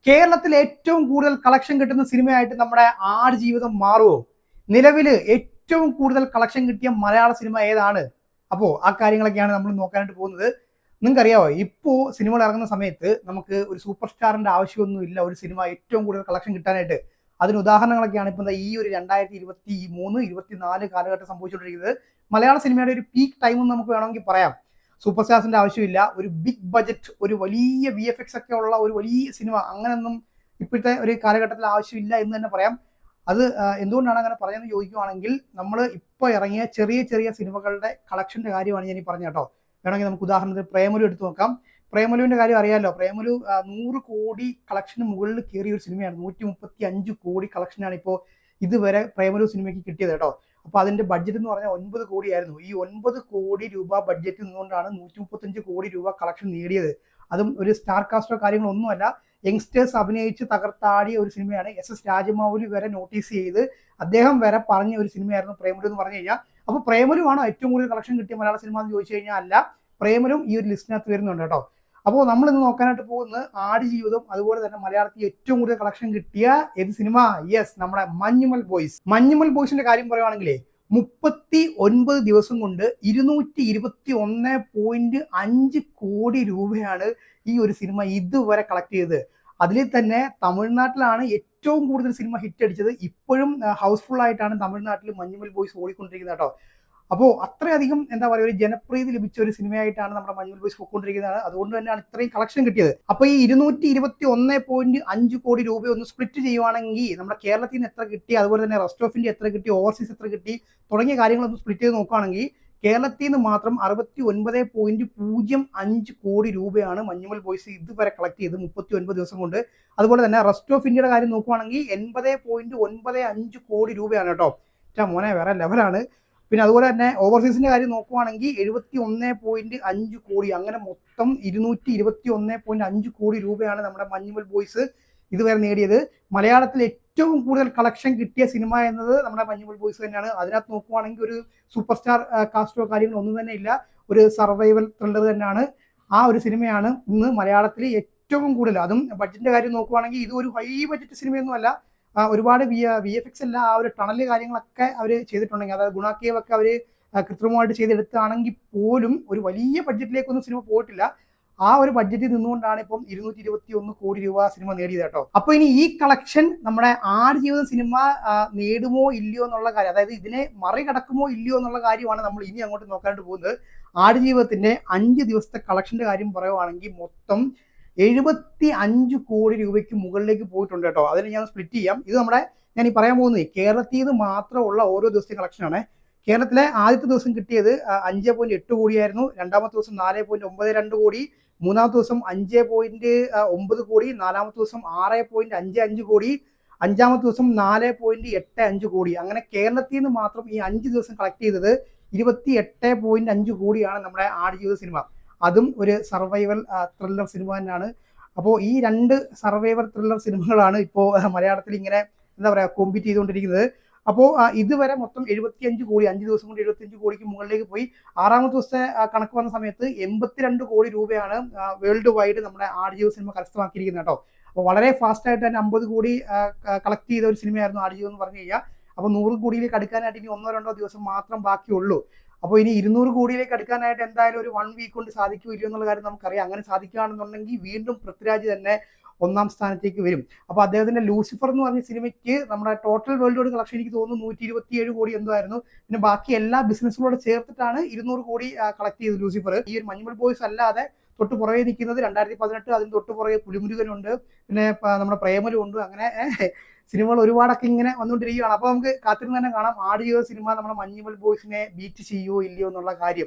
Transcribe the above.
കേരളത്തിൽ ഏറ്റവും കൂടുതൽ കളക്ഷൻ കിട്ടുന്ന സിനിമയായിട്ട് നമ്മുടെ ആടുജീവിതം മാറുമോ? നിലവിൽ ഏറ്റവും കൂടുതൽ കളക്ഷൻ കിട്ടിയ മലയാള സിനിമ ഏതാണ്? അപ്പോൾ ആ കാര്യങ്ങളൊക്കെയാണ് നമ്മൾ നോക്കാനായിട്ട് പോകുന്നത്. നിങ്ങൾക്കറിയാമോ, ഇപ്പോൾ സിനിമകൾ ഇറങ്ങുന്ന സമയത്ത് നമുക്ക് ഒരു സൂപ്പർ സ്റ്റാറിന്റെ ആവശ്യമൊന്നുമില്ല ഒരു സിനിമ ഏറ്റവും കൂടുതൽ കളക്ഷൻ കിട്ടാനായിട്ട്. അതിന് ഉദാഹരണങ്ങളൊക്കെയാണ് ഇപ്പം ഈ ഒരു 2023-24 കാലഘട്ടം സംഭവിച്ചുകൊണ്ടിരിക്കുന്നത്. മലയാള സിനിമയുടെ ഒരു പീക്ക് ടൈം എന്ന് നമുക്ക് വേണമെങ്കിൽ പറയാം. സൂപ്പർ സ്റ്റാർസിന്റെ ആവശ്യമില്ല, ഒരു ബിഗ് ബജറ്റ്, ഒരു വലിയ VFX ഒക്കെ ഉള്ള ഒരു വലിയ സിനിമ അങ്ങനെയൊന്നും ഇപ്പോഴത്തെ ഒരു കാലഘട്ടത്തിൽ ആവശ്യമില്ല എന്ന് തന്നെ പറയാം. അത് എന്തുകൊണ്ടാണ് അങ്ങനെ പറയുന്നത് ചോദിക്കുകയാണെങ്കിൽ, നമ്മൾ ഇപ്പോൾ ഇറങ്ങിയ ചെറിയ ചെറിയ സിനിമകളുടെ കളക്ഷന്റെ കാര്യമാണ് ഞാൻ ഈ പറഞ്ഞ കേട്ടോ. വേണമെങ്കിൽ നമുക്ക് ഉദാഹരണത്തിന് പ്രേമലു എടുത്തു നോക്കാം. പ്രേമലുവിന്റെ കാര്യം അറിയാമല്ലോ. പ്രേമലു 100 കോടി കളക്ഷന് മുകളിൽ കയറിയ ഒരു സിനിമയാണ്. 135 കോടി കളക്ഷനാണ് ഇപ്പോൾ ഇതുവരെ പ്രേമലു സിനിമയ്ക്ക് കിട്ടിയത് കേട്ടോ. അപ്പോൾ അതിന്റെ ബഡ്ജറ്റ് എന്ന് പറഞ്ഞാൽ 9 കോടിയായിരുന്നു. ഈ 9 കോടി രൂപ ബഡ്ജറ്റ് നിന്നുകൊണ്ടാണ് 135 കോടി രൂപ കളക്ഷൻ നേടിയത്. അതും ഒരു സ്റ്റാർ കാസ്റ്റോ കാര്യങ്ങളോ ഒന്നുമല്ല, യങ്സ്റ്റേഴ്സ് അഭിനയിച്ച് തകർത്താടിയ ഒരു സിനിമയാണ്. SS രാജമൗലി വരെ നോട്ടീസ് ചെയ്ത് അദ്ദേഹം വരെ പറഞ്ഞ ഒരു സിനിമയായിരുന്നു പ്രേമലു എന്ന് പറഞ്ഞു കഴിഞ്ഞാൽ. അപ്പോൾ പ്രേമലു ആണോ ഏറ്റവും കൂടുതൽ കളക്ഷൻ കിട്ടിയ മലയാള സിനിമ എന്ന് ചോദിച്ചു കഴിഞ്ഞാൽ അല്ല, പ്രേമലും ഈ ഒരു ലിസ്റ്റിനകത്ത് വരുന്നുണ്ട് കേട്ടോ. അപ്പോൾ നമ്മൾ ഇന്ന് നോക്കാനായിട്ട് പോകുന്നത് ആടുജീവിതം, അതുപോലെ തന്നെ മലയാളത്തിൽ ഏറ്റവും കൂടുതൽ കളക്ഷൻ കിട്ടിയ ഏത് സിനിമ? യെസ്, നമ്മുടെ മഞ്ഞുമൽ ബോയ്സ്. മഞ്ഞുമൽ ബോയ്സിന്റെ കാര്യം പറയുവാണെങ്കിലേ 39 ദിവസം കൊണ്ട് 221.5 കോടി രൂപയാണ് ഈ ഒരു സിനിമ ഇതുവരെ കളക്ട് ചെയ്തത്. അതിൽ തന്നെ തമിഴ്നാട്ടിലാണ് ഏറ്റവും കൂടുതൽ സിനിമ ഹിറ്റ് അടിച്ചത്. ഇപ്പോഴും ഹൗസ്ഫുൾ ആയിട്ടാണ് തമിഴ്നാട്ടിൽ മഞ്ഞുമൽ ബോയ്സ് ഓടിക്കൊണ്ടിരിക്കുന്നത് കേട്ടോ. അപ്പോൾ അത്രയധികം എന്താ പറയുക, ഒരു ജനപ്രീതി ലഭിച്ച ഒരു സിനിമയായിട്ടാണ് നമ്മുടെ മഞ്ഞുമൽ ബോയ്സ് പോയിക്കൊണ്ടിരിക്കുന്നത്. അതുകൊണ്ട് തന്നെയാണ് ഇത്രയും കളക്ഷൻ കിട്ടിയത്. അപ്പോൾ ഈ 221.5 കോടി രൂപ ഒന്ന് സ്പ്ലിറ്റ് ചെയ്യുവാണെങ്കിൽ നമ്മുടെ കേരളത്തിൽ നിന്ന് എത്ര കിട്ടി, അതുപോലെ തന്നെ റെസ്റ്റ് ഓഫ് ഇന്ത്യ എത്ര കിട്ടി, ഓവർസീസ് എത്ര കിട്ടി തുടങ്ങിയ കാര്യങ്ങളൊന്ന് സ്പ്ലിറ്റ് ചെയ്ത് നോക്കുകയാണെങ്കിൽ കേരളത്തിൽ നിന്ന് മാത്രം 69.05 കോടി രൂപയാണ് മഞ്ഞുമൽ ബോയ്സ് ഇതുവരെ കളക്ട് ചെയ്ത് 39 ദിവസം കൊണ്ട്. അതുപോലെ തന്നെ റെസ്റ്റ് ഓഫ് ഇന്ത്യയുടെ കാര്യം നോക്കുകയാണെങ്കിൽ 80.95 കോടി രൂപയാണ് കേട്ടോ. മോനെ വേറെ ലെവലാണ്. പിന്നെ അതുപോലെ തന്നെ ഓവർസീസിന്റെ കാര്യം നോക്കുവാണെങ്കിൽ 71.5 കോടി, അങ്ങനെ മൊത്തം 221.5 കോടി രൂപയാണ് നമ്മുടെ മഞ്ഞുമൽ ബോയ്സ് ഇതുവരെ നേടിയത്. മലയാളത്തിൽ ഏറ്റവും കൂടുതൽ കളക്ഷൻ കിട്ടിയ സിനിമ എന്നത് നമ്മുടെ മഞ്ഞുമൽ ബോയ്സ് തന്നെയാണ്. അതിനകത്ത് നോക്കുവാണെങ്കിൽ ഒരു സൂപ്പർ സ്റ്റാർ കാസ്റ്റോ കാര്യങ്ങളോ ഒന്നും തന്നെ ഇല്ല, ഒരു സർവൈവൽ ത്രില്ലർ തന്നെയാണ്. ആ ഒരു സിനിമയാണ് ഇന്ന് മലയാളത്തിൽ ഏറ്റവും കൂടുതൽ. അതും ബഡ്ജറ്റിന്റെ കാര്യം നോക്കുവാണെങ്കിൽ ഇത് ഒരു ഹൈ ബഡ്ജറ്റ് സിനിമയൊന്നും അല്ല. ഒരുപാട് VFX അല്ല, ആ ഒരു ടണല് കാര്യങ്ങളൊക്കെ അവർ ചെയ്തിട്ടുണ്ടെങ്കിൽ, അതായത് ഗുണാക്കേവൊക്കെ അവർ കൃത്രിമമായിട്ട് ചെയ്തെടുത്താണെങ്കിൽ പോലും ഒരു വലിയ ബഡ്ജറ്റിലേക്കൊന്നും സിനിമ പോയിട്ടില്ല. ആ ഒരു ബഡ്ജറ്റിൽ നിന്നുകൊണ്ടാണ് ഇപ്പം 221 കോടി രൂപ സിനിമ നേടിയത് കേട്ടോ. അപ്പോൾ ഇനി ഈ കളക്ഷൻ നമ്മുടെ ആടുജീവിതം സിനിമ നേടുമോ ഇല്ലയോ എന്നുള്ള കാര്യം, അതായത് ഇതിനെ മറികടക്കുമോ ഇല്ലയോ എന്നുള്ള കാര്യമാണ് നമ്മൾ ഇനി അങ്ങോട്ട് നോക്കാനായിട്ട് പോകുന്നത്. ആടുജീവിതത്തിന്റെ 5 ദിവസത്തെ കളക്ഷന്റെ കാര്യം പറയുവാണെങ്കിൽ മൊത്തം 75 കോടി രൂപയ്ക്ക് മുകളിലേക്ക് പോയിട്ടുണ്ട് കേട്ടോ. അതിന് ഞാൻ സ്പ്ലിറ്റ് ചെയ്യാം. ഇത് നമ്മുടെ ഞാൻ ഈ പറയാൻ പോകുന്നത് കേരളത്തിൽ നിന്ന് മാത്രമുള്ള ഓരോ ദിവസത്തെ കളക്ഷനാണ്. കേരളത്തിലെ ആദ്യത്തെ ദിവസം കിട്ടിയത് 5.8 കോടിയായിരുന്നു. രണ്ടാമത്തെ ദിവസം 4.92 കോടി, മൂന്നാമത്തെ ദിവസം 5.9 കോടി, നാലാമത്തെ ദിവസം 6.55 കോടി, അഞ്ചാമത്തെ ദിവസം 4.85 കോടി. അങ്ങനെ കേരളത്തിൽ നിന്ന് മാത്രം ഈ 5 ദിവസം കളക്ട് ചെയ്തത് 28.5 കോടിയാണ് നമ്മുടെ ആടുജീവിത സിനിമ. അതും ഒരു സർവൈവൽ ത്രില്ലർ സിനിമ തന്നെയാണ്. അപ്പോൾ ഈ 2 സർവൈവൽ ത്രില്ലർ സിനിമകളാണ് ഇപ്പോൾ മലയാളത്തിൽ ഇങ്ങനെ എന്താ പറയുക കോമ്പീറ്റ് ചെയ്തുകൊണ്ടിരിക്കുന്നത്. അപ്പോൾ ഇതുവരെ മൊത്തം 75 കോടി, 5 ദിവസം കൊണ്ട് 75 കോടിക്ക് മുകളിലേക്ക് പോയി. ആറാമത്തെ ദിവസത്തെ കണക്ക് വന്ന സമയത്ത് 82 കോടി രൂപയാണ് വേൾഡ് വൈഡ് നമ്മുടെ ആടുജീവിത സിനിമ കരസ്ഥമാക്കിയിരിക്കുന്നത് കേട്ടോ. അപ്പോൾ വളരെ ഫാസ്റ്റ് ആയിട്ട് തന്നെ 50 കോടി കളക്ട് ചെയ്ത ഒരു സിനിമയായിരുന്നു ആടുജീവിതം എന്ന് പറഞ്ഞു കഴിഞ്ഞാൽ. അപ്പോൾ 100 കോടിയിലേക്ക് അടുക്കാനായിട്ട് ഇനി 1-2 ദിവസം മാത്രം ബാക്കിയുള്ളൂ. അപ്പോൾ ഇനി 200 കോടിയിലേക്ക് അടുക്കാനായിട്ട് എന്തായാലും ഒരു 1 വീക്ക് കൊണ്ട് സാധിക്കുമോ ഇല്ലയോ എന്നുള്ള കാര്യം നമുക്കറിയാം. അങ്ങനെ സാധിക്കുകയാണെന്നുണ്ടെങ്കിൽ വീണ്ടും പൃഥ്വിരാജ് തന്നെ 1ാം സ്ഥാനത്തേക്ക് വരും. അപ്പോൾ അദ്ദേഹത്തിന്റെ ലൂസിഫർ എന്ന് പറഞ്ഞ സിനിമയ്ക്ക് നമ്മുടെ ടോട്ടൽ വേൾഡ് വൈഡ് കളക്ഷൻ എനിക്ക് തോന്നുന്നു 127 കോടി എന്തോ ആയിരുന്നു. പിന്നെ ബാക്കി എല്ലാ ബിസിനസ്സുകളോട് ചേർത്തിട്ടാണ് 200 കോടി കളക്ട് ചെയ്തത് ലൂസിഫർ. ഈ ഒരു മഞ്ഞുമൽ ബോയ്സ് അല്ലാതെ തൊട്ട് പുറകെ നിൽക്കുന്നത് 2018, അതിന് തൊട്ട് പുറകെ പുലിമുരുകനുണ്ട്, പിന്നെ നമ്മുടെ പ്രേമലും ഉണ്ട്. അങ്ങനെ സിനിമകൾ ഒരുപാടൊക്കെ ഇങ്ങനെ വന്നുകൊണ്ടിരിക്കുകയാണ്. അപ്പോൾ നമുക്ക് കാത്തിരുന്ന് തന്നെ കാണാം ആടുജീവിത സിനിമ നമ്മുടെ മഞ്ഞുമൽ ബോയ്സിനെ ബീറ്റ് ചെയ്യുമോ ഇല്ലയോ എന്നുള്ള കാര്യം.